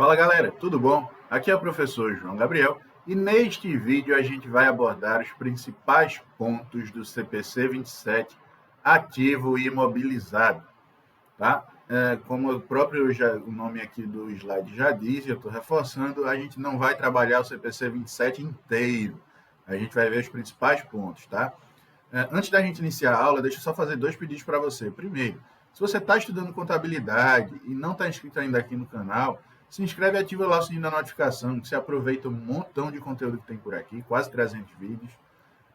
Fala galera, tudo bom? Aqui é o professor João Gabriel e neste vídeo a gente vai abordar os principais pontos do CPC 27 ativo e imobilizado, tá? Como o nome aqui do slide já diz, eu estou reforçando, a gente não vai trabalhar o CPC 27 inteiro, a gente vai ver os principais pontos, tá? Antes da gente iniciar a aula, deixa eu só fazer dois pedidos para você. Primeiro, se você está estudando contabilidade e não está inscrito ainda aqui no canal, se inscreve e ativa lá o sininho da notificação, que você aproveita um montão de conteúdo que tem por aqui, quase 300 vídeos.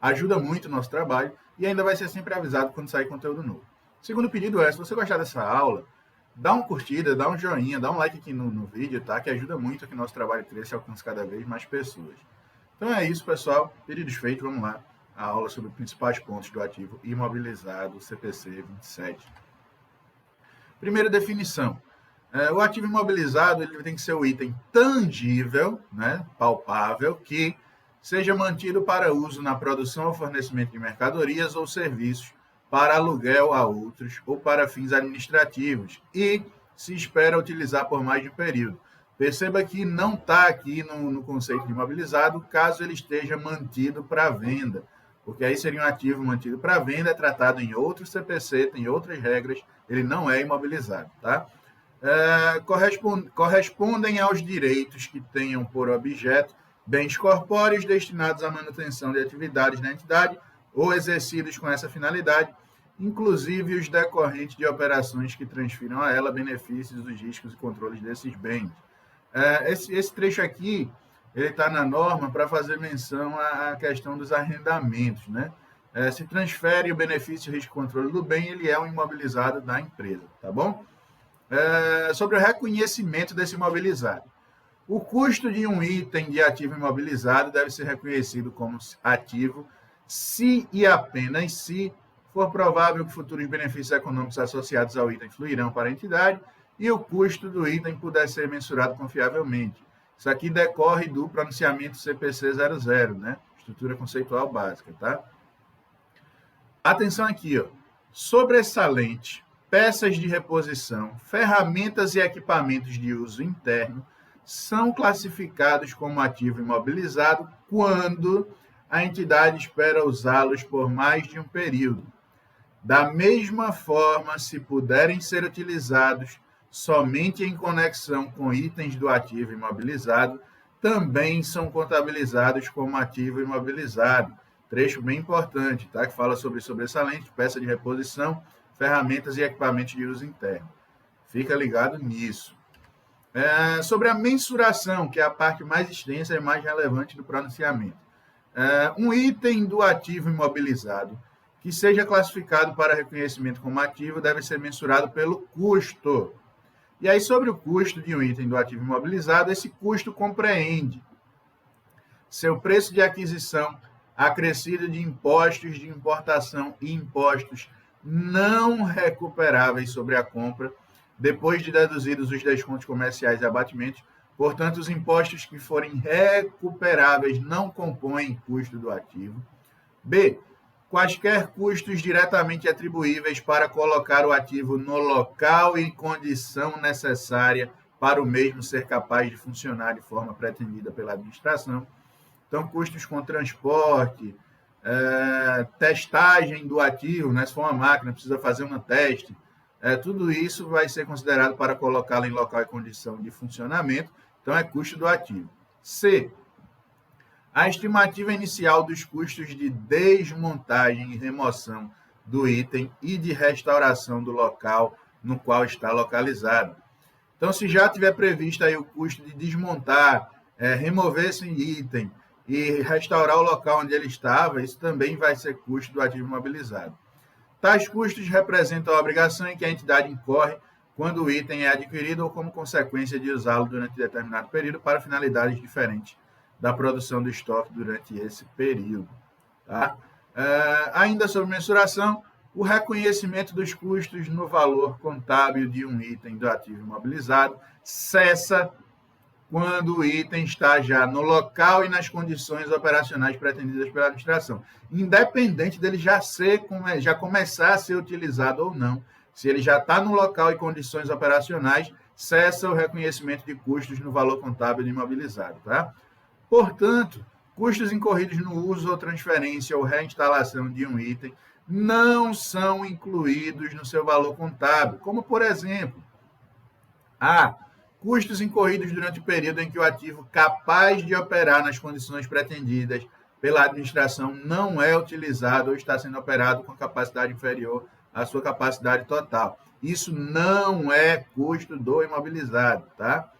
Ajuda muito o nosso trabalho e ainda vai ser sempre avisado quando sair conteúdo novo. Segundo pedido é, se você gostar dessa aula, dá uma curtida, dá um joinha, dá um like aqui no vídeo, tá? Que ajuda muito a que nosso trabalho cresça e alcance cada vez mais pessoas. Então é isso, pessoal. Pedidos feitos, vamos lá. A aula sobre os principais pontos do ativo imobilizado, CPC 27. Primeira definição. O ativo imobilizado ele tem que ser o item tangível, né, palpável, que seja mantido para uso na produção ou fornecimento de mercadorias ou serviços, para aluguel a outros ou para fins administrativos e se espera utilizar por mais de um período. Perceba que não está aqui no conceito de imobilizado, caso ele esteja mantido para venda, porque aí seria um ativo mantido para venda, é tratado em outro CPC, tem outras regras, ele não é imobilizado, tá? Correspondem aos direitos que tenham por objeto bens corpóreos destinados à manutenção de atividades na entidade ou exercidos com essa finalidade, inclusive os decorrentes de operações que transfiram a ela benefícios, os riscos e controles desses bens. Esse trecho aqui ele está na norma para fazer menção à questão dos arrendamentos, né? Se transfere o benefício, o risco e controle do bem, ele é um imobilizado da empresa, tá bom? Sobre o reconhecimento desse imobilizado. O custo de um item de ativo imobilizado deve ser reconhecido como ativo se e apenas se for provável que futuros benefícios econômicos associados ao item fluirão para a entidade e o custo do item puder ser mensurado confiavelmente. Isso aqui decorre do pronunciamento CPC 00, né? Estrutura conceitual básica, tá? Atenção aqui, ó. Sobressalente, peças de reposição, ferramentas e equipamentos de uso interno são classificados como ativo imobilizado quando a entidade espera usá-los por mais de um período. Da mesma forma, se puderem ser utilizados somente em conexão com itens do ativo imobilizado, também são contabilizados como ativo imobilizado. Trecho bem importante, tá? Que fala sobre sobressalente, peça de reposição, ferramentas e equipamentos de uso interno. Fica ligado nisso. Sobre a mensuração, que é a parte mais extensa e mais relevante do pronunciamento. Um item do ativo imobilizado que seja classificado para reconhecimento como ativo deve ser mensurado pelo custo. E aí, sobre o custo de um item do ativo imobilizado, esse custo compreende seu preço de aquisição acrescido de impostos de importação e impostos não recuperáveis sobre a compra, depois de deduzidos os descontos comerciais e abatimentos. Portanto, os impostos que forem recuperáveis não compõem custo do ativo. B. Quaisquer custos diretamente atribuíveis para colocar o ativo no local e condição necessária para o mesmo ser capaz de funcionar de forma pretendida pela administração. Então, custos com transporte, testagem do ativo, né? Se for uma máquina, precisa fazer um teste. Tudo isso vai ser considerado para colocá-la em local e condição de funcionamento. Então, é custo do ativo. C. A estimativa inicial dos custos de desmontagem e remoção do item e de restauração do local no qual está localizado. Então, se já tiver previsto aí o custo de desmontar, remover esse item e restaurar o local onde ele estava, isso também vai ser custo do ativo imobilizado. Tais custos representam a obrigação em que a entidade incorre quando o item é adquirido ou como consequência de usá-lo durante determinado período para finalidades diferentes da produção do estoque durante esse período. Tá? Ainda sobre mensuração, o reconhecimento dos custos no valor contábil de um item do ativo imobilizado cessa quando o item está já no local e nas condições operacionais pretendidas pela administração, independente dele já começar a ser utilizado ou não. Se ele já está no local e condições operacionais, cessa o reconhecimento de custos no valor contábil do imobilizado, tá? Portanto, custos incorridos no uso ou transferência ou reinstalação de um item não são incluídos no seu valor contábil, como, por exemplo, custos incorridos durante o período em que o ativo capaz de operar nas condições pretendidas pela administração não é utilizado ou está sendo operado com capacidade inferior à sua capacidade total. Isso não é custo do imobilizado, tá?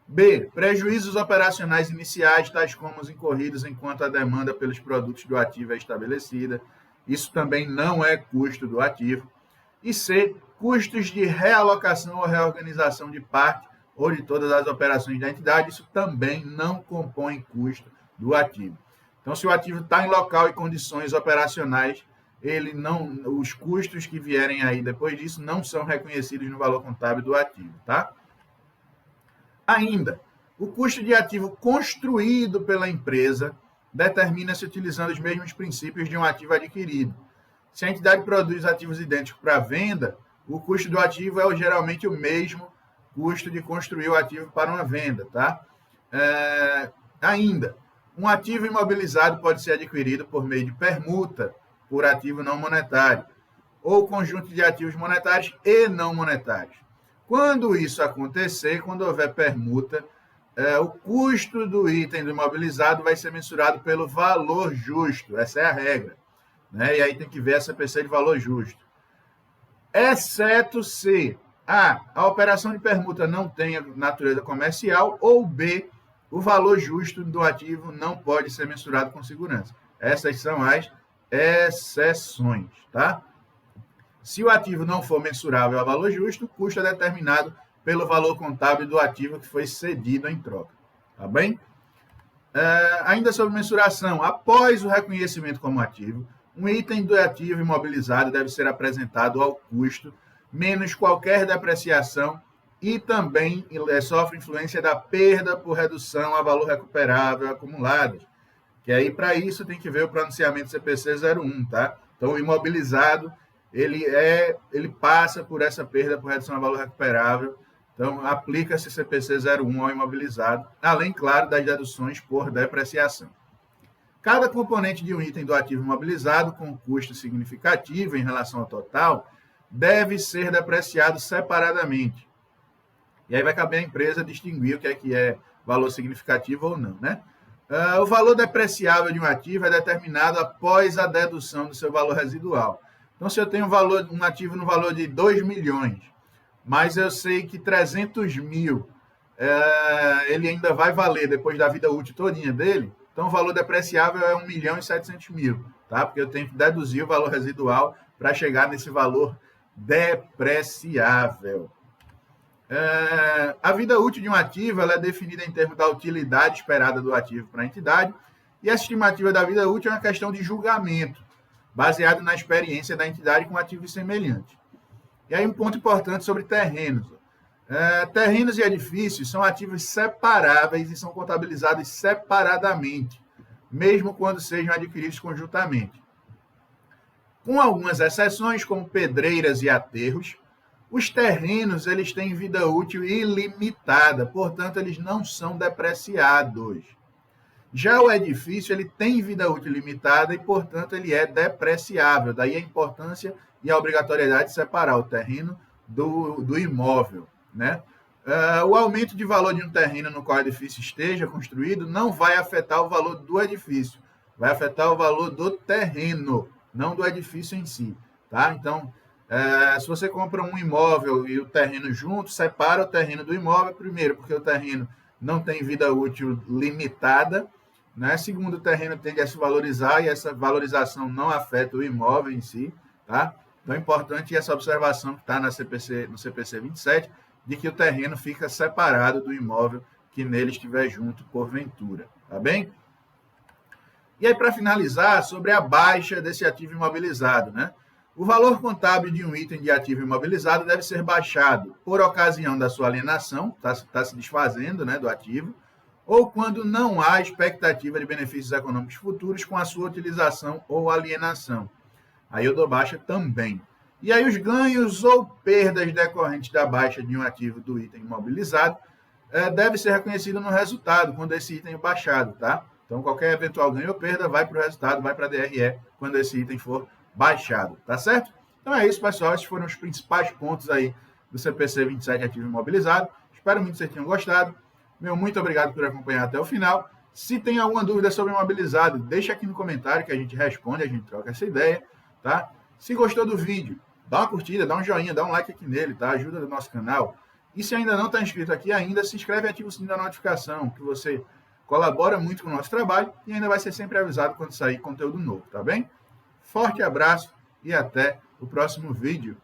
B. Prejuízos operacionais iniciais, tais como os incorridos enquanto a demanda pelos produtos do ativo é estabelecida. Isso também não é custo do ativo. E C. Custos de realocação ou reorganização de parte ou de todas as operações da entidade. Isso também não compõe custo do ativo. Então, se o ativo está em local e condições operacionais, os custos que vierem aí depois disso não são reconhecidos no valor contábil do ativo, tá? Ainda, o custo de ativo construído pela empresa determina-se utilizando os mesmos princípios de um ativo adquirido. Se a entidade produz ativos idênticos para venda, o custo do ativo é geralmente o mesmo custo de construir o ativo para uma venda, tá? Ainda, um ativo imobilizado pode ser adquirido por meio de permuta por ativo não monetário ou conjunto de ativos monetários e não monetários. Quando isso acontecer, quando houver permuta, o custo do item do imobilizado vai ser mensurado pelo valor justo. Essa é a regra, né? E aí tem que ver a CPC de valor justo. Exceto se A, a operação de permuta não tenha natureza comercial, ou B, o valor justo do ativo não pode ser mensurado com segurança. Essas são as exceções, tá? Se o ativo não for mensurável a valor justo, o custo é determinado pelo valor contábil do ativo que foi cedido em troca. Tá bem? Ainda sobre mensuração, após o reconhecimento como ativo, um item do ativo imobilizado deve ser apresentado ao custo, menos qualquer depreciação, e também sofre influência da perda por redução a valor recuperável acumulado. Que aí, para isso, tem que ver o pronunciamento CPC 01, tá? Então, o imobilizado, ele passa por essa perda por redução a valor recuperável. Então, aplica-se CPC 01 ao imobilizado, além, claro, das deduções por depreciação. Cada componente de um item do ativo imobilizado com custo significativo em relação ao total deve ser depreciado separadamente. E aí vai caber à empresa distinguir o que é valor significativo ou não, né? O valor depreciável de um ativo é determinado após a dedução do seu valor residual. Então, se eu tenho um ativo no valor de 2 milhões, mas eu sei que 300 mil ele ainda vai valer depois da vida útil todinha dele, então o valor depreciável é 1.700.000, tá? Porque eu tenho que deduzir o valor residual para chegar nesse valor depreciável. A vida útil de um ativo ela é definida em termos da utilidade esperada do ativo para a entidade, e a estimativa da vida útil é uma questão de julgamento, baseado na experiência da entidade com ativos semelhantes. E aí um ponto importante sobre terrenos. Terrenos e edifícios são ativos separáveis e são contabilizados separadamente, mesmo quando sejam adquiridos conjuntamente. Com algumas exceções, como pedreiras e aterros, os terrenos eles têm vida útil ilimitada, portanto, eles não são depreciados. Já o edifício ele tem vida útil limitada e, portanto, ele é depreciável. Daí a importância e a obrigatoriedade de separar o terreno do imóvel, né? O aumento de valor de um terreno no qual o edifício esteja construído não vai afetar o valor do edifício, vai afetar o valor do terreno, não do edifício em si, tá? Então, se você compra um imóvel e o terreno junto, separa o terreno do imóvel, primeiro, porque o terreno não tem vida útil limitada, né? Segundo, o terreno tende a se valorizar e essa valorização não afeta o imóvel em si, tá? Então, é importante essa observação que está no CPC 27, de que o terreno fica separado do imóvel que nele estiver junto, porventura, tá bem? E aí, para finalizar, sobre a baixa desse ativo imobilizado, né? O valor contábil de um item de ativo imobilizado deve ser baixado por ocasião da sua alienação, está se desfazendo, né, do ativo, ou quando não há expectativa de benefícios econômicos futuros com a sua utilização ou alienação. Aí eu dou baixa também. E aí os ganhos ou perdas decorrentes da baixa de um ativo do item imobilizado deve ser reconhecido no resultado, quando esse item é baixado, tá? Então, qualquer eventual ganho ou perda vai para o resultado, vai para a DRE, quando esse item for baixado, tá certo? Então é isso, pessoal. Esses foram os principais pontos aí do CPC 27 ativo imobilizado. Espero muito que vocês tenham gostado. Meu muito obrigado por acompanhar até o final. Se tem alguma dúvida sobre imobilizado, deixa aqui no comentário que a gente responde, a gente troca essa ideia, tá? Se gostou do vídeo, dá uma curtida, dá um joinha, dá um like aqui nele, tá? Ajuda do nosso canal. E se ainda não está inscrito aqui ainda, se inscreve e ativa o sininho da notificação, que você colabora muito com o nosso trabalho e ainda vai ser sempre avisado quando sair conteúdo novo, tá bem? Forte abraço e até o próximo vídeo.